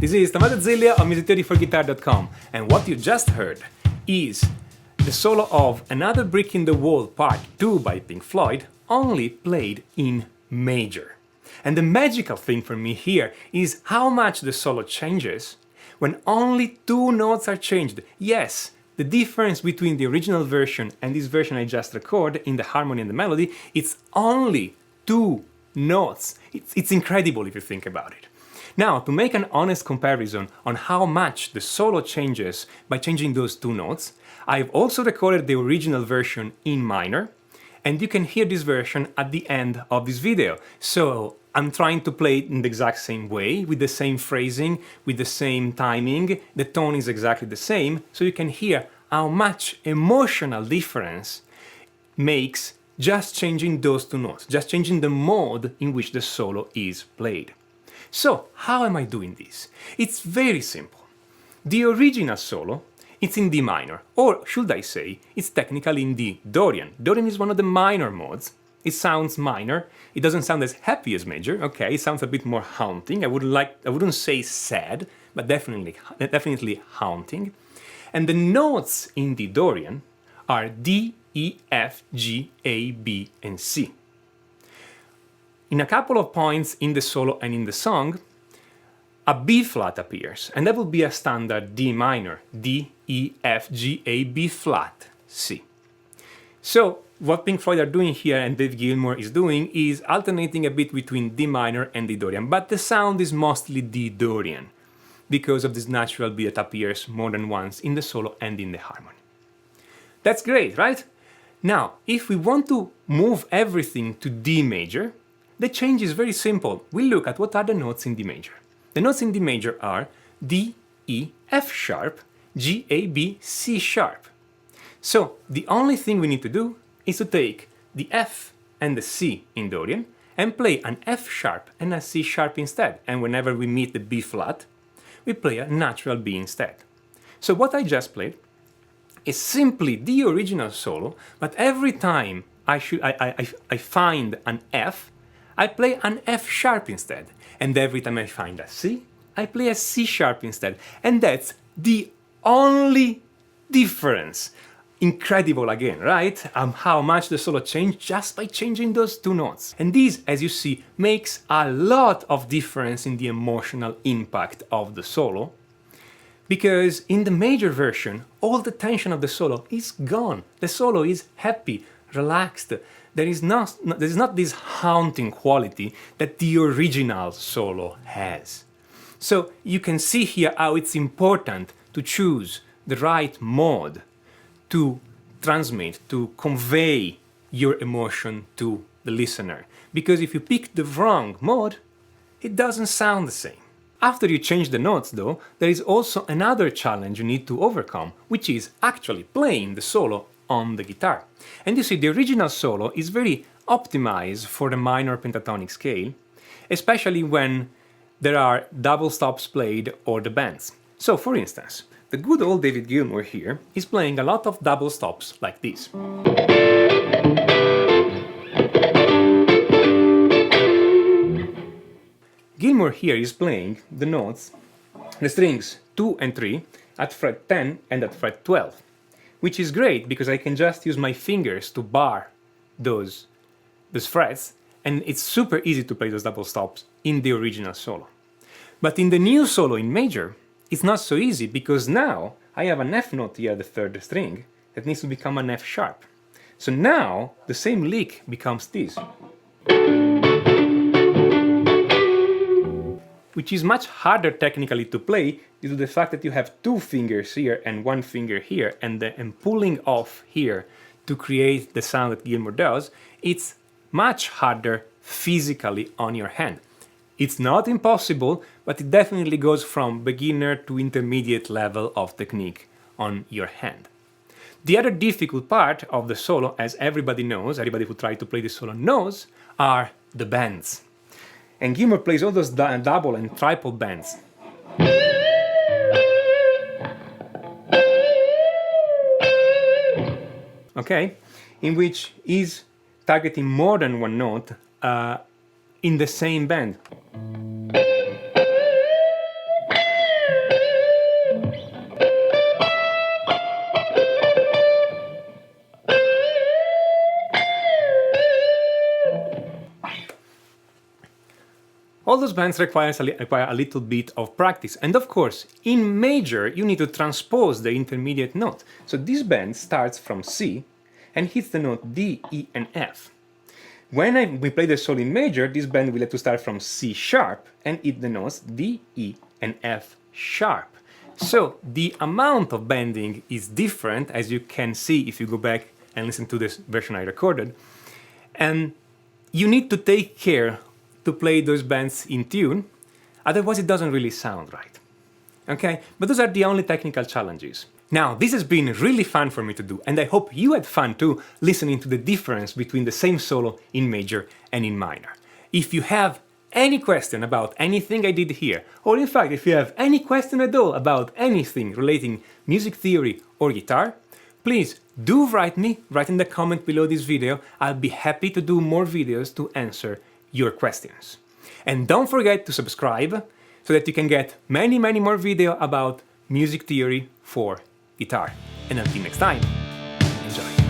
This is Tommaso Ziglia of musictheoryforguitar.com, and what you just heard is the solo of Another Brick in the Wall Part 2 by Pink Floyd, only played in major. And the magical thing for me here is how much the solo changes when only two notes are changed. Yes, the difference between the original version and this version I just recorded in the harmony and the melody, it's only two notes. It's incredible if you think about it. Now, to make an honest comparison on how much the solo changes by changing those two notes, I've also recorded the original version in minor, and you can hear this version at the end of this video. So I'm trying to play it in the exact same way, with the same phrasing, with the same timing, the tone is exactly the same, so you can hear how much emotional difference makes just changing those two notes, just changing the mode in which the solo is played. So, how am I doing this? It's very simple. The original solo, it's in D minor, or should I say, it's technically in D Dorian. Dorian is one of the minor modes. It sounds minor, it doesn't sound as happy as major, okay, it sounds a bit more haunting. I wouldn't say sad, but definitely haunting. And the notes in D Dorian are D, E, F, G, A, B, and C. In a couple of points in the solo and in the song, a B flat appears, and that will be a standard D minor, D, E, F, G, A, B flat, C. So what Pink Floyd are doing here and Dave Gilmour is doing is alternating a bit between D minor and D Dorian, but the sound is mostly D Dorian because of this natural B that appears more than once in the solo and in the harmony. That's great, right? Now, if we want to move everything to D major, the change is very simple. We look at what are the notes in D major. The notes in D major are D, E, F sharp, G, A, B, C sharp. So the only thing we need to do is to take the F and the C in Dorian and play an F sharp and a C sharp instead. And whenever we meet the B flat, we play a natural B instead. So what I just played is simply the original solo, but every time I find an F, I play an F sharp instead. And every time I find a C, I play a C sharp instead. And that's the only difference. Incredible again, right? How much the solo changed just by changing those two notes. And this, as you see, makes a lot of difference in the emotional impact of the solo, because in the major version, all the tension of the solo is gone. The solo is happy, relaxed. There is not this haunting quality that the original solo has. So you can see here how it's important to choose the right mode to transmit, to convey your emotion to the listener. Because if you pick the wrong mode, it doesn't sound the same. After you change the notes though, there is also another challenge you need to overcome, which is actually playing the solo on the guitar. And you see, the original solo is very optimized for the minor pentatonic scale, especially when there are double stops played or the bends. So for instance, the good old David Gilmour here is playing a lot of double stops like this. Gilmour here is playing the notes, the strings 2 and 3 at fret 10 and at fret 12, which is great because I can just use my fingers to bar those frets, and it's super easy to play those double stops in the original solo. But in the new solo in major, it's not so easy because now I have an F note here at the third string that needs to become an F sharp. So now the same lick becomes this, which is much harder technically to play due to the fact that you have two fingers here and one finger here, and pulling off here to create the sound that Gilmour does. It's much harder physically on your hand. It's not impossible, but it definitely goes from beginner to intermediate level of technique on your hand. The other difficult part of the solo, as everybody knows, everybody who tried to play the solo knows, are the bends. And Gilmour plays all those double and triple bends. Okay? In which he's targeting more than one note in the same bend. those bends require a little bit of practice. And of course, in major, you need to transpose the intermediate note. So this bend starts from C and hits the note D, E, and F. When we play the solo in major, this bend will have to start from C sharp and hit the notes D, E, and F sharp. So the amount of bending is different, as you can see if you go back and listen to this version I recorded. And you need to take care to play those bends in tune, otherwise it doesn't really sound right. Okay? But those are the only technical challenges. Now, this has been really fun for me to do, and I hope you had fun too, listening to the difference between the same solo in major and in minor. If you have any question about anything I did here, or in fact, if you have any question at all about anything relating music theory or guitar, please do write in the comment below this video. I'll be happy to do more videos to answer your questions. And don't forget to subscribe so that you can get many more videos about music theory for guitar. And until next time, enjoy.